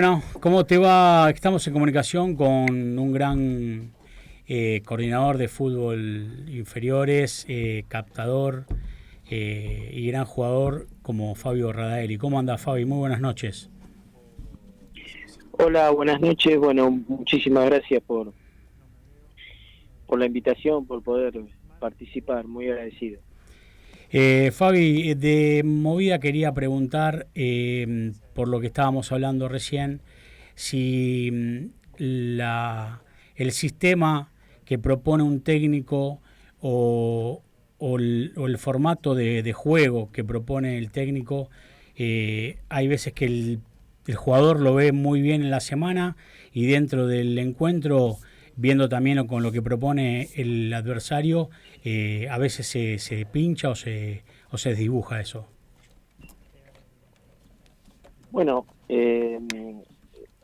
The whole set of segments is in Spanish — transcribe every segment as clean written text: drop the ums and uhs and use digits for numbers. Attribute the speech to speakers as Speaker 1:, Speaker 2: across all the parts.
Speaker 1: Bueno, ¿cómo te va? Estamos en comunicación con un gran coordinador de fútbol inferiores, captador y gran jugador como Fabio Radaeli. ¿Cómo anda, Fabi? Muy buenas noches.
Speaker 2: Hola, buenas noches. Bueno, muchísimas gracias por la invitación, por poder participar. Muy agradecido.
Speaker 1: Fabi, de movida quería preguntar, por lo que estábamos hablando recién, si el sistema que propone un técnico o el formato de juego que propone el técnico, hay veces que el jugador lo ve muy bien en la semana y dentro del encuentro, viendo también con lo que propone el adversario, a veces se pincha o se desdibuja eso.
Speaker 2: Bueno,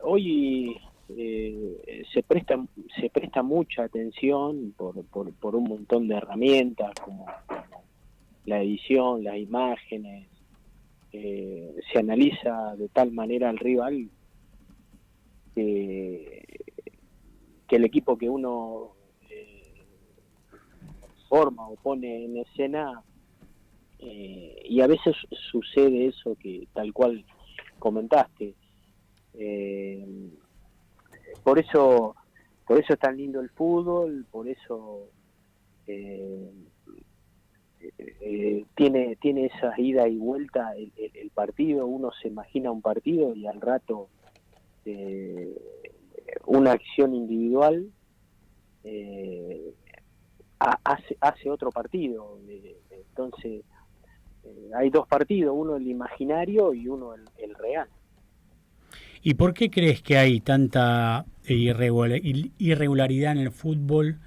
Speaker 2: hoy se presta mucha atención por un montón de herramientas como la edición, las imágenes. Se analiza de tal manera al rival que, que el equipo que uno forma o pone en escena, y a veces sucede eso que tal cual comentaste. Eh, por eso por eso es tan lindo el fútbol, por eso eh, tiene esa ida y vuelta el partido. Uno se imagina un partido y al rato eh, una acción individual eh, hace otro partido. Entonces hay dos partidos, uno el imaginario y uno el real.
Speaker 1: ¿Y por qué crees que hay tanta irregularidad en el fútbol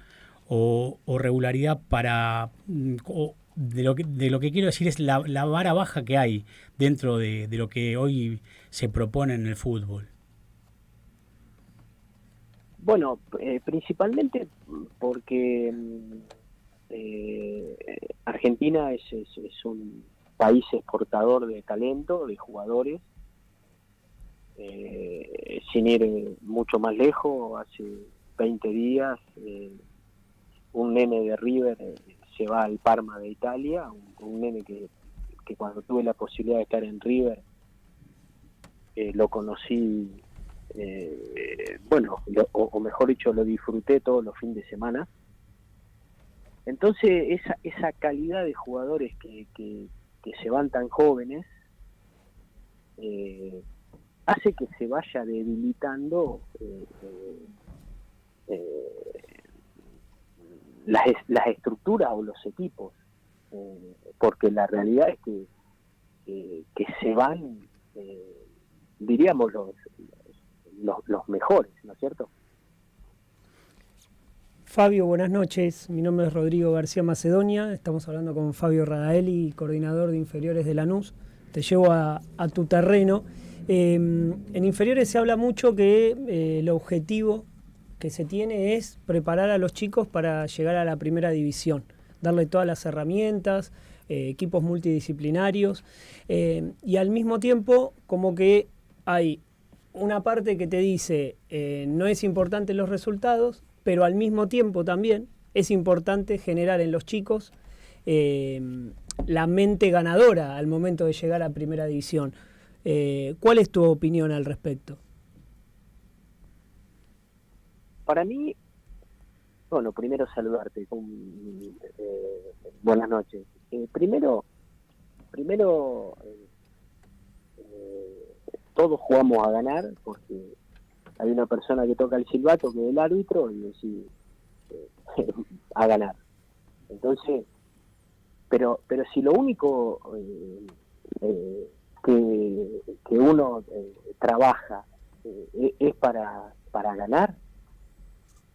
Speaker 1: o regularidad para... de lo que quiero decir es la vara baja que hay dentro de lo que hoy se propone en el fútbol?
Speaker 2: Bueno, principalmente porque Argentina es un país exportador de talento, de jugadores. Sin ir mucho más lejos, hace 20 días un nene de River se va al Parma de Italia, un nene que cuando tuve la posibilidad de estar en River lo conocí, bueno, o mejor dicho, lo disfruté todos los fines de semana. Entonces esa calidad de jugadores que se van tan jóvenes hace que se vaya debilitando eh, las estructuras o los equipos, porque la realidad es que se van, diríamos, los mejores, ¿no es cierto?
Speaker 3: Fabio, buenas noches. Mi nombre es Rodrigo García Macedonia. Estamos hablando con Fabio Radaeli, coordinador de inferiores de Lanús. Te llevo a tu terreno. En inferiores se habla mucho que el objetivo que se tiene es preparar a los chicos para llegar a la primera división, darle todas las herramientas, equipos multidisciplinarios, y al mismo tiempo como que hay una parte que te dice no es importante los resultados, pero al mismo tiempo también es importante generar en los chicos la mente ganadora al momento de llegar a primera división. ¿Cuál es tu opinión al respecto?
Speaker 2: Para mí, bueno, primero saludarte, buenas noches. Primero todos jugamos a ganar, porque hay una persona que toca el silbato, que es el árbitro, y decide a ganar. Entonces, pero si lo único que uno trabaja es para ganar,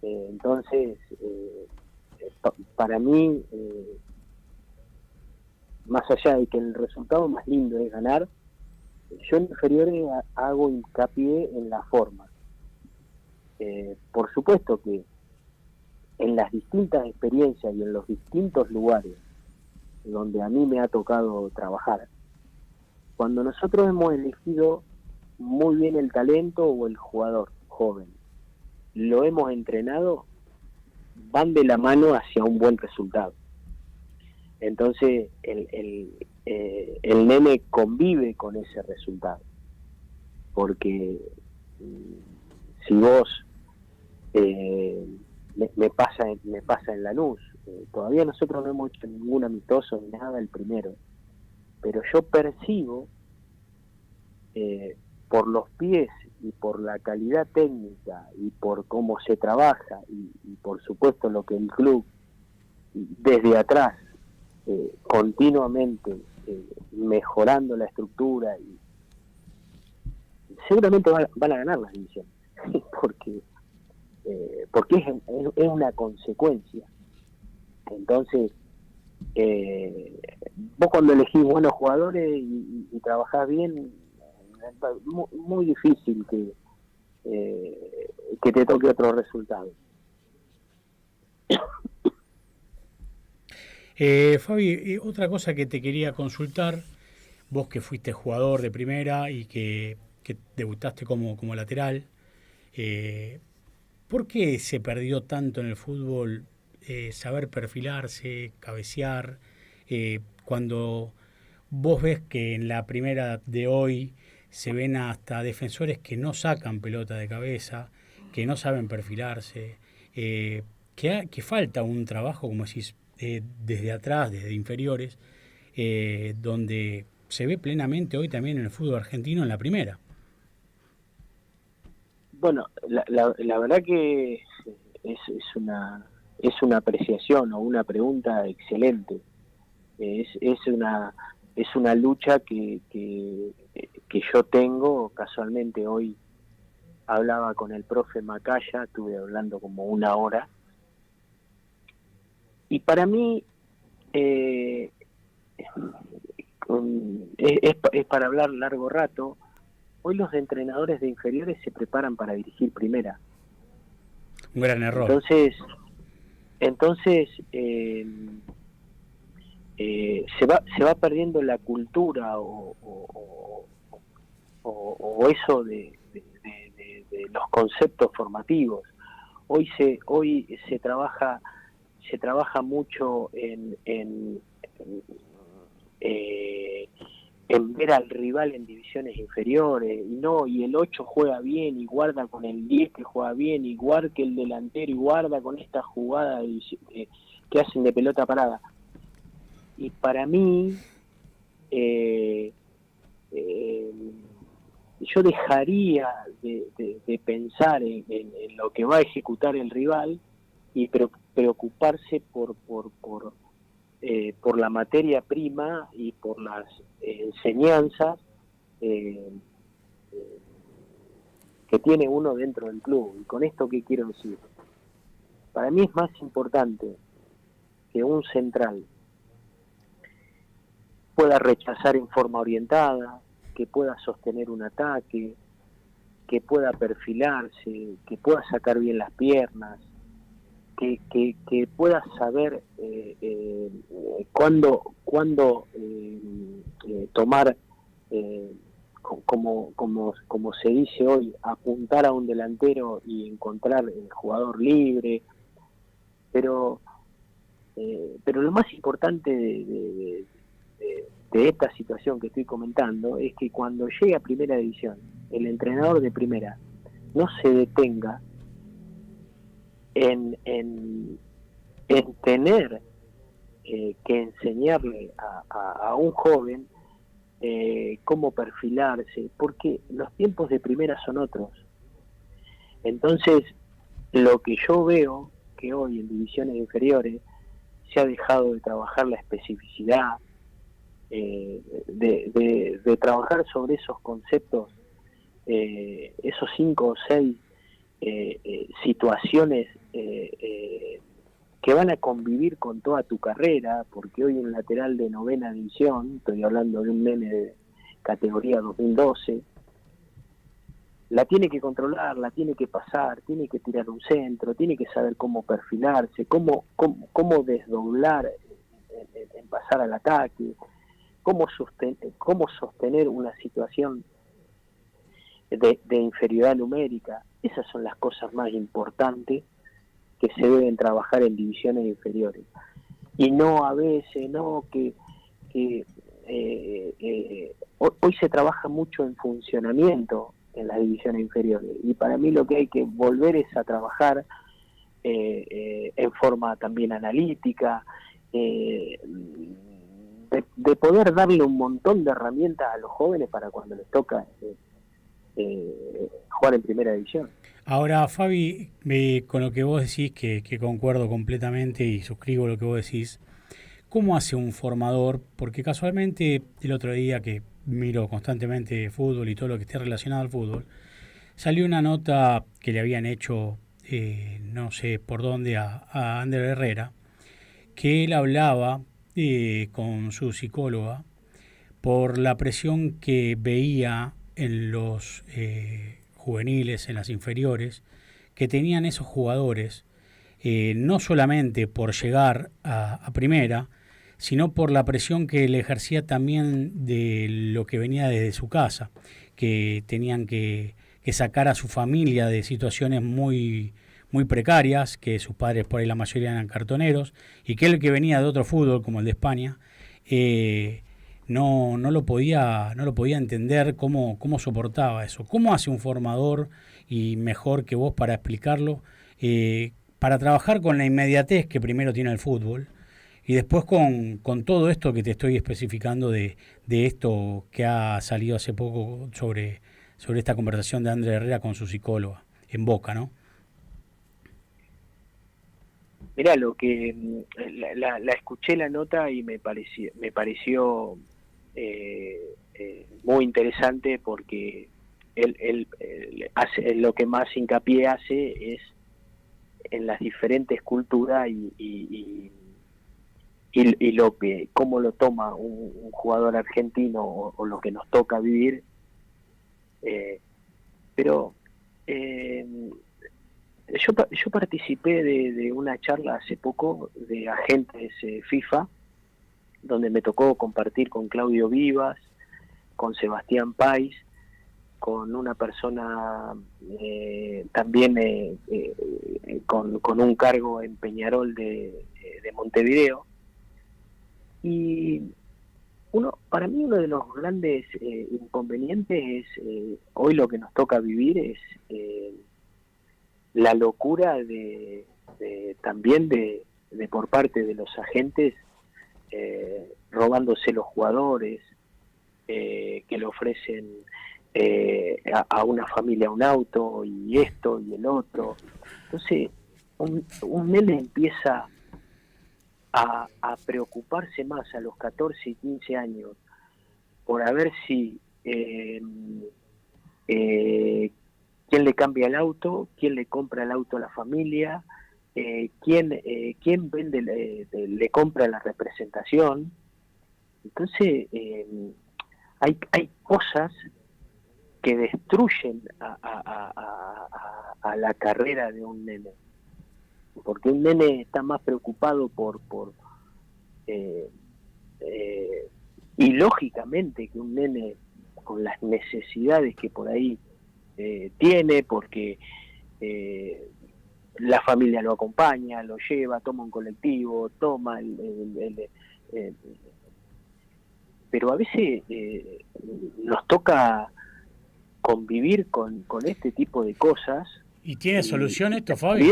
Speaker 2: entonces para mí, más allá de que el resultado más lindo es ganar, yo en inferiores hago hincapié en la forma. Por supuesto que en las distintas experiencias y en los distintos lugares donde a mí me ha tocado trabajar, cuando nosotros hemos elegido muy bien el talento o el jugador joven, lo hemos entrenado, van de la mano hacia un buen resultado. Entonces el nene convive con ese resultado, porque si vos me pasa en Lanús, todavía nosotros no hemos hecho ningún amistoso ni nada el primero, pero yo percibo por los pies y por la calidad técnica y por cómo se trabaja y por supuesto lo que el club desde atrás continuamente mejorando la estructura, y seguramente van a ganar las divisiones porque es una consecuencia. Entonces vos cuando elegís buenos jugadores y trabajás bien, es muy difícil que te toque otro resultado.
Speaker 1: Fabi, otra cosa que te quería consultar, vos que fuiste jugador de primera y que debutaste como lateral, ¿por qué se perdió tanto en el fútbol saber perfilarse, cabecear, cuando vos ves que en la primera de hoy se ven hasta defensores que no sacan pelota de cabeza, que no saben perfilarse, que falta un trabajo, como decís, desde atrás, desde inferiores, donde se ve plenamente hoy también en el fútbol argentino en la primera?
Speaker 2: Bueno, la verdad que es una apreciación o una pregunta excelente. Es una lucha que yo tengo. Casualmente hoy hablaba con el profe Macaya, estuve hablando como una hora, y para mí es para hablar largo rato. Hoy los entrenadores de inferiores se preparan para dirigir primera.
Speaker 1: Un gran error.
Speaker 2: Entonces se va perdiendo la cultura o eso de los conceptos formativos. Hoy se trabaja mucho en ver al rival en divisiones inferiores, y el 8 juega bien y guarda con el 10 que juega bien, igual que el delantero, y guarda con esta jugada que hacen de pelota parada. Y para mí yo dejaría de pensar en lo que va a ejecutar el rival y preocuparse por la materia prima y por las enseñanzas que tiene uno dentro del club. ¿Y con esto qué quiero decir? Para mí es más importante que un central pueda rechazar en forma orientada, que pueda sostener un ataque, que pueda perfilarse, que pueda sacar bien las piernas, que pueda saber cuándo tomar, como se dice hoy, apuntar a un delantero y encontrar el jugador libre. Pero lo más importante de esta situación que estoy comentando es que cuando llegue a primera división, el entrenador de primera no se detenga en tener que enseñarle a un joven cómo perfilarse, porque los tiempos de primera son otros. Entonces, lo que yo veo que hoy en divisiones inferiores se ha dejado de trabajar la especificidad, de trabajar sobre esos conceptos, esos 5 o 6 situaciones que van a convivir con toda tu carrera, porque hoy un lateral de novena división, estoy hablando de un nene de categoría 2012, la tiene que controlar, la tiene que pasar, tiene que tirar un centro, tiene que saber cómo perfilarse, cómo desdoblar en pasar al ataque, cómo sostener una situación de inferioridad numérica. Esas son las cosas más importantes que se deben trabajar en divisiones inferiores. Y no a veces, no que hoy se trabaja mucho en funcionamiento en las divisiones inferiores, y para mí lo que hay que volver es a trabajar en forma también analítica, de poder darle un montón de herramientas a los jóvenes para cuando les toca jugar en primera división.
Speaker 1: Ahora, Fabi, con lo que vos decís, que concuerdo completamente y suscribo lo que vos decís, ¿cómo hace un formador? Porque casualmente el otro día que miro constantemente fútbol y todo lo que esté relacionado al fútbol, salió una nota que le habían hecho, no sé por dónde, a Ander Herrera, que él hablaba con su psicóloga por la presión que veía en los juveniles, en las inferiores, que tenían esos jugadores, no solamente por llegar a primera, sino por la presión que le ejercía también de lo que venía desde su casa, que tenían que sacar a su familia de situaciones muy precarias, que sus padres por ahí la mayoría eran cartoneros, y que él, que venía de otro fútbol como el de España, no lo podía entender cómo soportaba eso. ¿Cómo hace un formador, y mejor que vos para explicarlo, para trabajar con la inmediatez que primero tiene el fútbol y después con todo esto que te estoy especificando de esto que ha salido hace poco sobre esta conversación de André Herrera con su psicóloga en Boca, ¿no?
Speaker 2: Mirá, lo que la escuché la nota y me pareció muy interesante, porque él hace, lo que más hincapié hace es en las diferentes culturas y lo que cómo lo toma un jugador argentino o lo que nos toca vivir, pero yo participé de una charla hace poco de agentes FIFA, donde me tocó compartir con Claudio Vivas, con Sebastián Pais, con una persona también con un cargo en Peñarol de Montevideo. Y para mí uno de los grandes inconvenientes es hoy lo que nos toca vivir es la locura también de por parte de los agentes, robándose los jugadores, que le ofrecen a una familia un auto y esto y el otro. Entonces un nene empieza a preocuparse más a los 14 y 15 años por a ver si quién le cambia el auto, quién le compra el auto a la familia, quién vende, le compra la representación. Entonces hay cosas que destruyen a la carrera de un nene, porque un nene está más preocupado y lógicamente que un nene con las necesidades que por ahí tiene, porque la familia lo acompaña, lo lleva, toma un colectivo, toma pero a veces nos toca convivir con este tipo de cosas.
Speaker 1: ¿Y tiene solución esto, Fabi?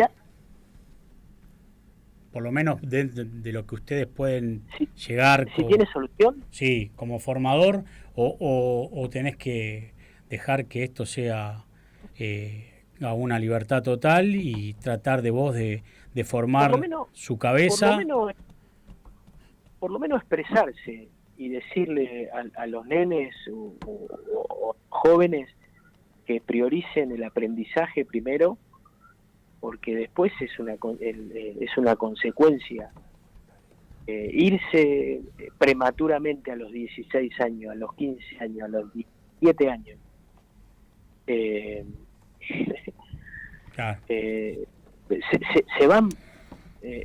Speaker 1: Por lo menos de lo que ustedes pueden llegar.
Speaker 2: ¿Si tiene solución?
Speaker 1: Sí, como formador, o tenés que dejar que esto sea a una libertad total y tratar de vos de formar su cabeza.
Speaker 2: Por lo menos expresarse y decirle a los nenes o jóvenes que prioricen el aprendizaje primero, porque después es una consecuencia. Irse prematuramente a los 16 años, a los 15 años, a los 17 años,
Speaker 1: claro.
Speaker 2: Se van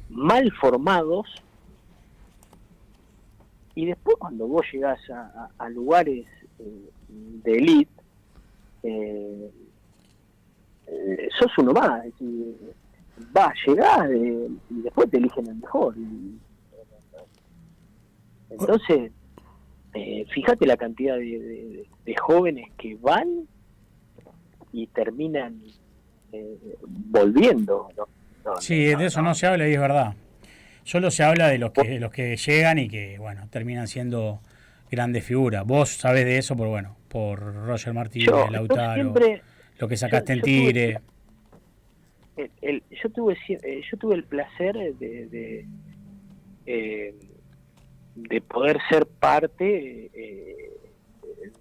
Speaker 2: mal formados, y después cuando vos llegás a lugares de élite, sos uno más, es decir, va a llegar y después te eligen el mejor. Entonces, fíjate la cantidad de jóvenes que van y terminan volviendo, ¿no?
Speaker 1: Sí, de eso no se habla y es verdad. Solo se habla de los que llegan y que, bueno, terminan siendo grandes figuras. Vos sabés de eso por Roger Martínez,
Speaker 2: Yo
Speaker 1: Lautaro,
Speaker 2: siempre,
Speaker 1: lo que sacaste en
Speaker 2: yo tuve
Speaker 1: Tigre.
Speaker 2: yo tuve el placer eh, de poder ser parte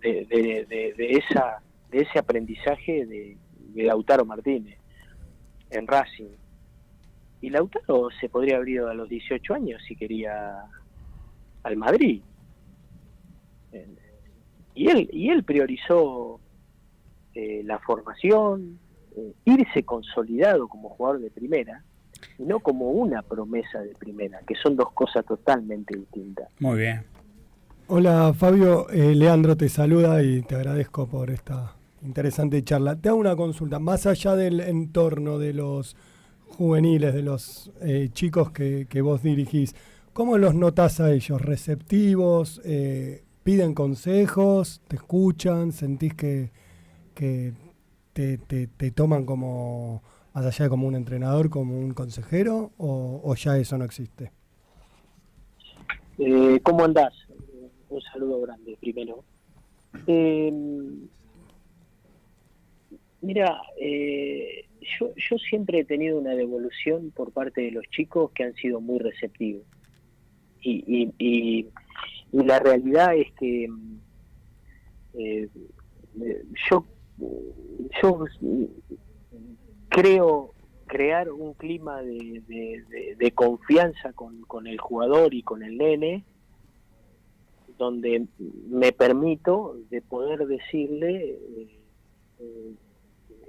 Speaker 2: de ese aprendizaje de Lautaro Martínez en Racing. Y Lautaro se podría haber ido a los 18 años si quería al Madrid. Y él priorizó la formación, irse consolidado como jugador de primera, y no como una promesa de primera, que son dos cosas totalmente distintas.
Speaker 1: Muy bien.
Speaker 4: Hola Fabio, Leandro te saluda y te agradezco por esta interesante charla. Te hago una consulta, más allá del entorno de los juveniles, de los chicos que vos dirigís, ¿cómo los notás a ellos? ¿Receptivos? ¿Piden consejos? ¿Te escuchan? ¿Sentís que te toman como, más allá de como un entrenador, como un consejero? ¿O ya eso no existe?
Speaker 2: ¿Cómo andás? Un saludo grande primero. Mira, yo siempre he tenido una devolución por parte de los chicos que han sido muy receptivos. Y la realidad es que yo creo crear un clima de confianza con el jugador y con el nene, donde me permito de poder decirle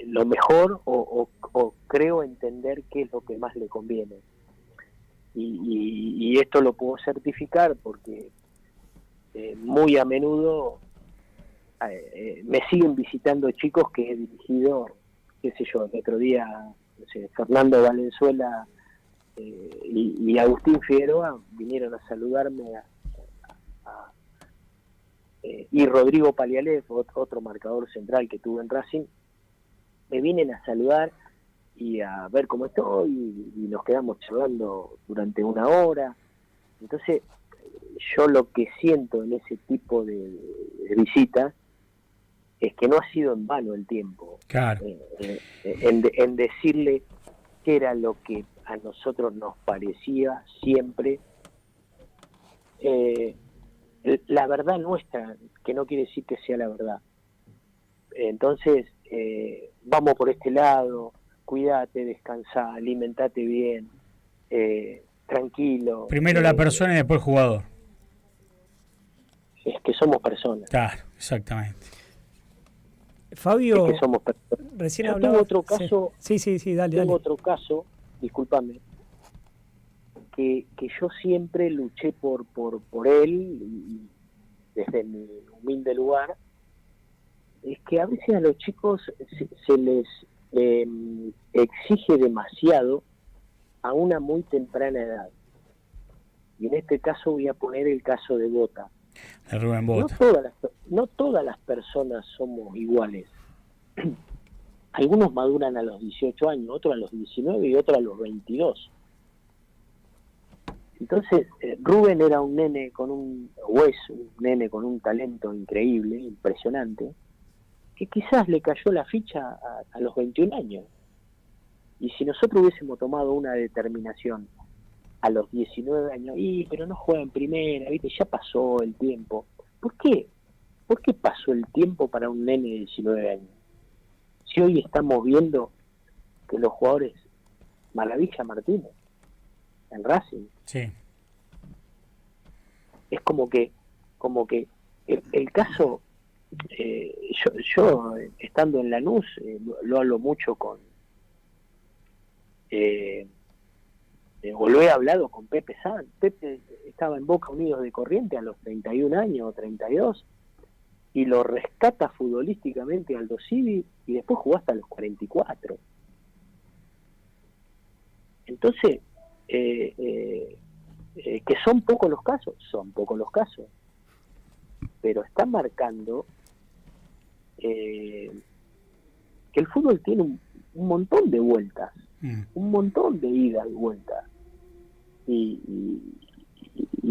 Speaker 2: lo mejor o creo entender qué es lo que más le conviene. Y esto lo puedo certificar porque muy a menudo me siguen visitando chicos que he dirigido, qué sé yo, el otro día, no sé, Fernando Valenzuela y Agustín Figueroa vinieron a saludarme y Rodrigo Palialev, otro marcador central que tuve en Racing, me vienen a saludar y a ver cómo estoy y nos quedamos charlando durante una hora. Entonces yo lo que siento en ese tipo de visitas es que no ha sido en vano el tiempo.
Speaker 1: Claro.
Speaker 2: En decirle qué era lo que a nosotros nos parecía siempre la verdad nuestra, que no quiere decir que sea la verdad. Entonces vamos por este lado, cuídate, descansá, alimentate bien, tranquilo.
Speaker 1: Primero la persona y después el jugador.
Speaker 2: Es que somos personas.
Speaker 1: Claro, exactamente.
Speaker 3: Fabio,
Speaker 2: Es que somos personas.
Speaker 3: recién
Speaker 2: Yo
Speaker 3: hablaba...
Speaker 2: tengo otro caso.
Speaker 3: Sí, dale.
Speaker 2: Tengo otro caso, discúlpame, que yo siempre luché por él, y desde mi humilde lugar, es que a veces a los chicos se les exige demasiado a una muy temprana edad. Y en este caso voy a poner el caso de Bota.
Speaker 1: De Rubén Bota.
Speaker 2: No todas las personas somos iguales. Algunos maduran a los 18 años, otros a los 19 y otros a los 22. Entonces, Rubén era un nene un nene con un talento increíble, impresionante, que quizás le cayó la ficha a los 21 años. Y si nosotros hubiésemos tomado una determinación a los 19 años, pero no juega en primera, ¿viste? Ya pasó el tiempo. ¿Por qué? ¿Por qué pasó el tiempo para un nene de 19 años? Si hoy estamos viendo que los jugadores, Maravilla Martínez, en Racing,
Speaker 1: Sí.
Speaker 2: es como que el caso, yo estando en Lanús, lo hablo mucho o lo he hablado con Pepe Sanz. Pepe estaba en Boca Unidos de Corrientes a los 31 años o 32, y lo rescata futbolísticamente Aldo Civi y después jugó hasta los 44. Entonces, que son pocos los casos, pero está marcando que el fútbol tiene un montón de vueltas, un montón de idas y vueltas, y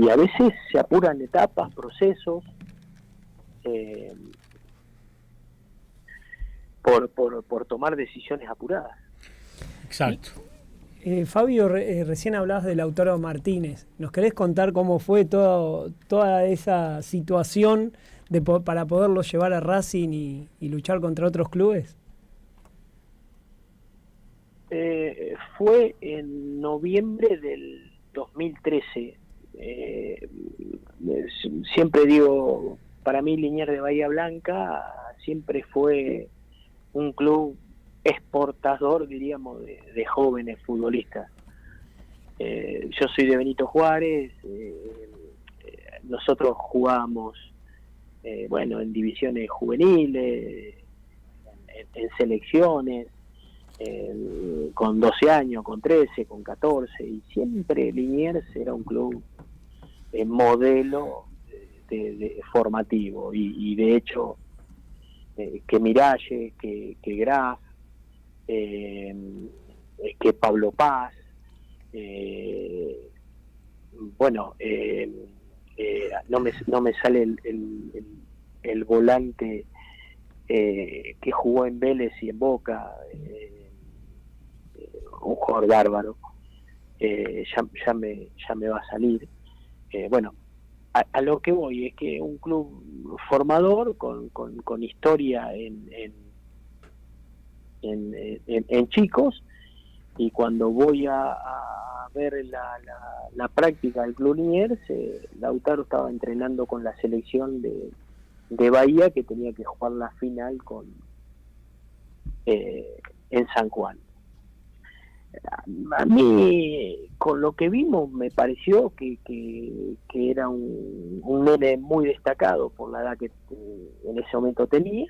Speaker 2: a veces se apuran etapas, procesos, por tomar decisiones apuradas.
Speaker 1: Exacto.
Speaker 3: Fabio, recién hablabas de Lautaro Martínez. ¿Nos querés contar cómo fue toda esa situación para poderlo llevar a Racing y luchar contra otros clubes?
Speaker 2: Fue en noviembre del 2013. Siempre digo, para mí Liniers de Bahía Blanca siempre fue un club exportador, diríamos, de jóvenes futbolistas. Yo soy de Benito Juárez, nosotros jugábamos en divisiones juveniles, en selecciones, con 12 años, con 13, con 14, y siempre Liniers era un club modelo de formativo, y de hecho que Miralles, que Graf, que Pablo Paz, no me sale el volante que jugó en Vélez y en Boca, un jugador bárbaro, ya me va a salir. A lo que voy es que un club formador con historia en chicos, y cuando voy a ver la práctica del Club Liniers, Lautaro estaba entrenando con la selección de Bahía, que tenía que jugar la final en San Juan. A mí, con lo que vimos, me pareció que era un nene muy destacado por la edad que en ese momento tenía,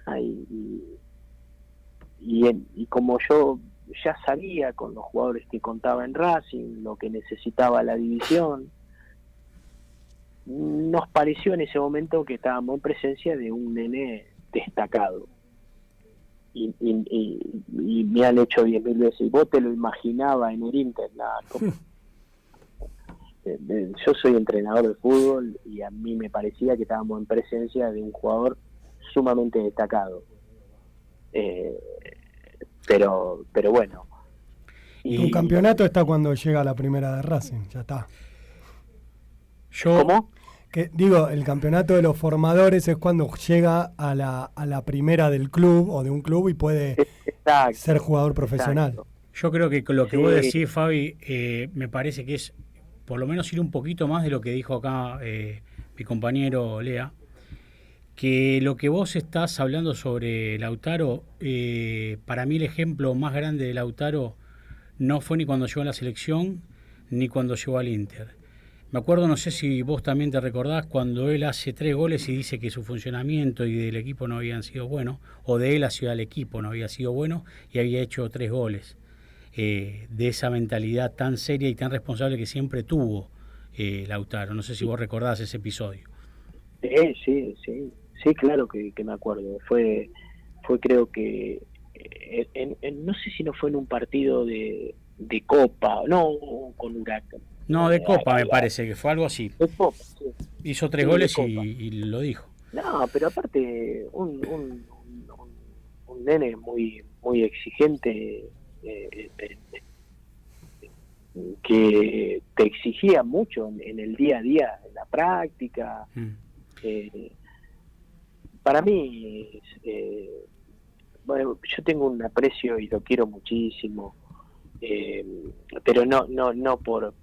Speaker 2: y como yo ya sabía con los jugadores que contaba en Racing lo que necesitaba la división, nos pareció en ese momento que estábamos en presencia de un nene destacado. Y me han hecho 10.000 veces, vos te lo imaginabas en el Inter. Yo soy entrenador de fútbol y a mí me parecía que estábamos en presencia de un jugador sumamente destacado. Pero bueno.
Speaker 4: Y tu campeonato está cuando llega a la primera de Racing, ya está.
Speaker 2: ¿Cómo?
Speaker 4: Digo, el campeonato de los formadores es cuando llega a la primera del club o de un club y puede ser jugador profesional.
Speaker 2: Exacto.
Speaker 1: Yo creo que con lo que vos decís, Fabi, me parece que es por lo menos ir un poquito más de lo que dijo acá mi compañero Lea, que lo que vos estás hablando sobre Lautaro, para mí el ejemplo más grande de Lautaro no fue ni cuando llegó a la selección ni cuando llegó al Inter. Me acuerdo, no sé si vos también te recordás, cuando él hace 3 goles y dice que su funcionamiento y del equipo no habían sido buenos, o de él hacia el equipo no había sido bueno, y había hecho 3 goles. De esa mentalidad tan seria y tan responsable que siempre tuvo Lautaro. No sé si vos recordás ese episodio.
Speaker 2: Sí, claro que me acuerdo. Fue creo que no sé si no fue en un partido de Copa, no, con Huracán.
Speaker 1: No, de Copa me parece que fue algo así.
Speaker 2: De Copa, sí.
Speaker 1: Hizo 3 goles y lo dijo.
Speaker 2: No, pero aparte un nene muy muy exigente, que te exigía mucho en el día a día, en la práctica. Para mí, yo tengo un aprecio y lo quiero muchísimo, pero no por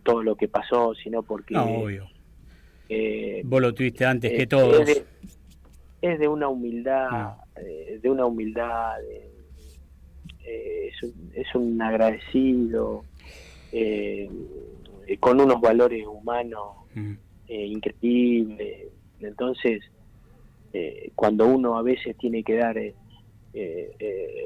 Speaker 2: todo lo que pasó, sino porque
Speaker 1: obvio. Vos lo tuviste antes que todos.
Speaker 2: Es de una humildad, es un agradecido, con unos valores humanos increíble. Entonces, cuando uno a veces tiene que dar...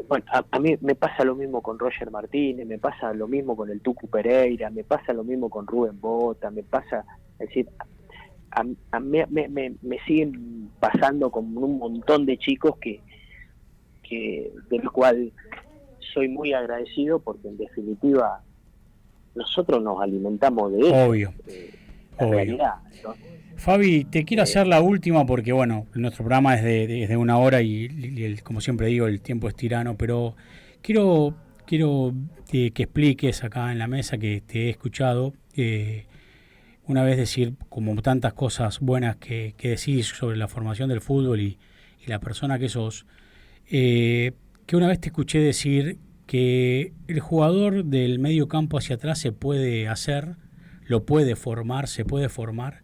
Speaker 2: bueno, a mí me pasa lo mismo con Roger Martínez, me pasa lo mismo con el Tucu Pereira, me pasa lo mismo con Rubén Bota, me pasa... Es decir, me siguen pasando con un montón de chicos que de los cuales soy muy agradecido, porque en definitiva nosotros nos alimentamos de eso.
Speaker 1: Obvio.
Speaker 2: Realidad, ¿no?
Speaker 1: Fabi, te quiero hacer la última porque, bueno, nuestro programa es de 1 hora y como siempre digo, el tiempo es tirano, pero quiero que expliques acá en la mesa, que te he escuchado una vez decir, como tantas cosas buenas que decís sobre la formación del fútbol y la persona que sos, que una vez te escuché decir que el jugador del medio campo hacia atrás se puede hacer, lo puede formar, se puede formar,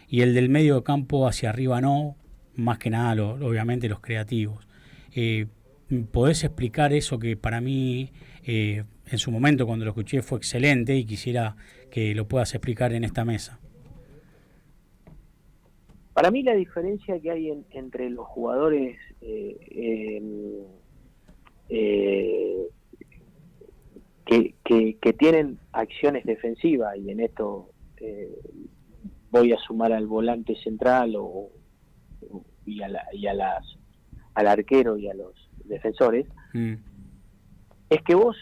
Speaker 1: y el del medio campo hacia arriba no, más que nada obviamente los creativos. ¿Podés explicar eso que para mí en su momento cuando lo escuché fue excelente y quisiera que lo puedas explicar en esta mesa?
Speaker 2: Para mí la diferencia que hay entre los jugadores que tienen acciones defensivas, y en esto voy a sumar al volante central al arquero y a los defensores, es que vos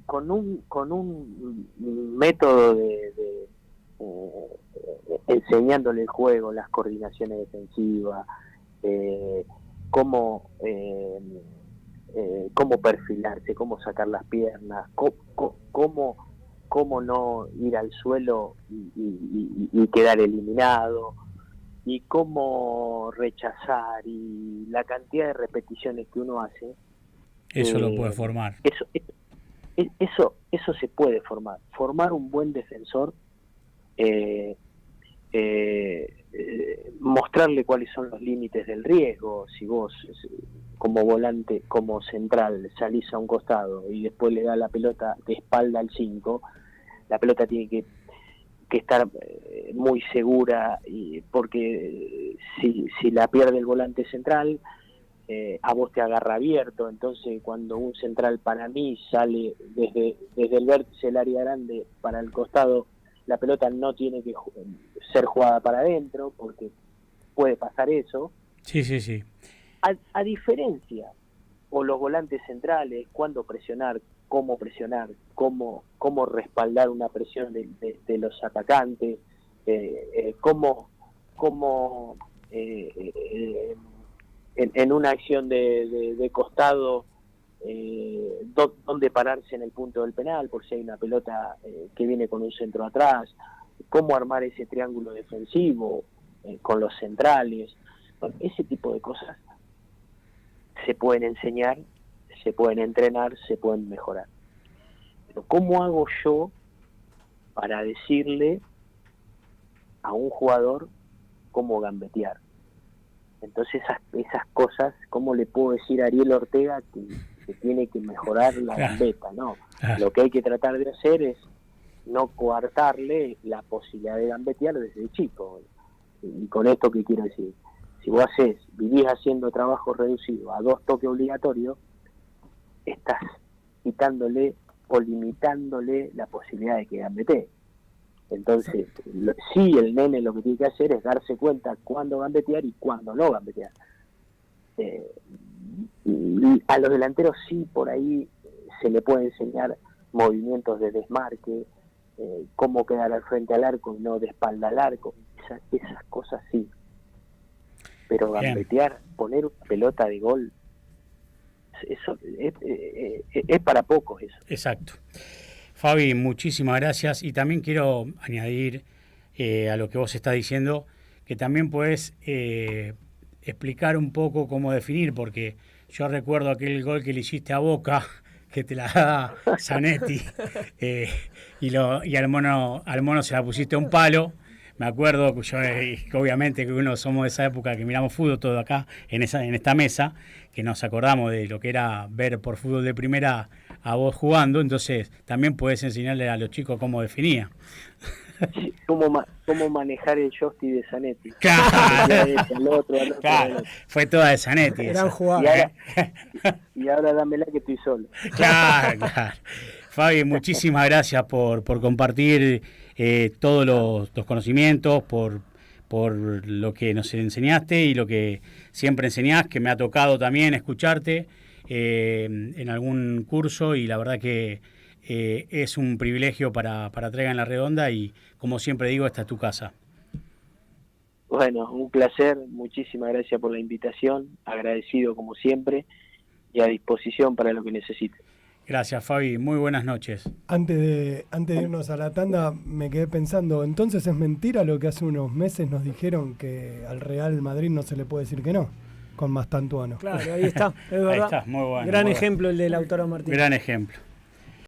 Speaker 2: con un método de enseñándole el juego, las coordinaciones defensivas, cómo perfilarse, cómo sacar las piernas, cómo no ir al suelo y quedar eliminado, y cómo rechazar, y la cantidad de repeticiones que uno hace.
Speaker 1: Eso lo puede formar.
Speaker 2: Eso se puede formar un buen defensor, mostrarle cuáles son los límites del riesgo. Si vos como volante, como central, salís a un costado y después le da la pelota de espalda al 5, la pelota tiene que estar muy segura, porque si la pierde el volante central, a vos te agarra abierto. Entonces cuando un central para mí sale desde el vértice del área grande para el costado, la pelota no tiene que ser jugada para adentro, porque puede pasar eso.
Speaker 1: Sí.
Speaker 2: A diferencia, o los volantes centrales, cuándo presionar, cómo respaldar una presión de los atacantes, cómo en una acción de costado, dónde pararse en el punto del penal por si hay una pelota que viene con un centro atrás, cómo armar ese triángulo defensivo con los centrales. Bueno, ese tipo de cosas se pueden enseñar, se pueden entrenar, se pueden mejorar. Pero ¿cómo hago yo para decirle a un jugador cómo gambetear? Entonces esas cosas, ¿cómo le puedo decir a Ariel Ortega que tiene que mejorar la gambeta? No, lo que hay que tratar de hacer es no coartarle la posibilidad de gambetear desde chico. Y con esto, ¿qué quiero decir? Si vos vivís haciendo trabajo reducido a 2 toques obligatorios, estás quitándole o limitándole la posibilidad de que gambetee. Entonces, sí, el nene lo que tiene que hacer es darse cuenta cuándo gambetear y cuándo no gambetear. Y a los delanteros sí, por ahí se le puede enseñar movimientos de desmarque, cómo quedar al frente al arco y no de espalda al arco. Esas cosas sí. Pero gambetear, poner una pelota de gol, eso es para pocos eso.
Speaker 1: Exacto. Fabi, muchísimas gracias, y también quiero añadir a lo que vos estás diciendo, que también puedes explicar un poco cómo definir, porque yo recuerdo aquel gol que le hiciste a Boca, que te la da Zanetti, y al mono se la pusiste a un palo. Me acuerdo que yo, obviamente que uno somos de esa época que miramos fútbol todo acá en esta mesa, que nos acordamos de lo que era ver por fútbol de primera a vos jugando. Entonces también puedes enseñarle a los chicos cómo definía.
Speaker 2: cómo manejar el joystick de Zanetti.
Speaker 1: Claro.
Speaker 2: Al otro,
Speaker 1: Claro, fue toda de Zanetti.
Speaker 3: Gran
Speaker 1: esa.
Speaker 3: jugada.
Speaker 2: Y ahora dámela que estoy solo.
Speaker 1: Claro, claro. Fabi, muchísimas gracias por compartir todos los conocimientos, por lo que nos enseñaste y lo que siempre enseñás, que me ha tocado también escucharte en algún curso, y la verdad que es un privilegio para Trega en la Redonda, y como siempre digo, esta es tu casa.
Speaker 2: Bueno, un placer, muchísimas gracias por la invitación, agradecido como siempre y a disposición para lo que necesite.
Speaker 1: Gracias, Fabi, muy buenas noches.
Speaker 4: Antes de irnos a la tanda, me quedé pensando, entonces es mentira lo que hace unos meses nos dijeron, que al Real Madrid no se le puede decir que no, con Mastantuono.
Speaker 3: Claro, ahí está, es verdad.
Speaker 1: Ahí está, muy bueno.
Speaker 3: Gran ejemplo el de Lautaro Martínez.
Speaker 1: Gran ejemplo.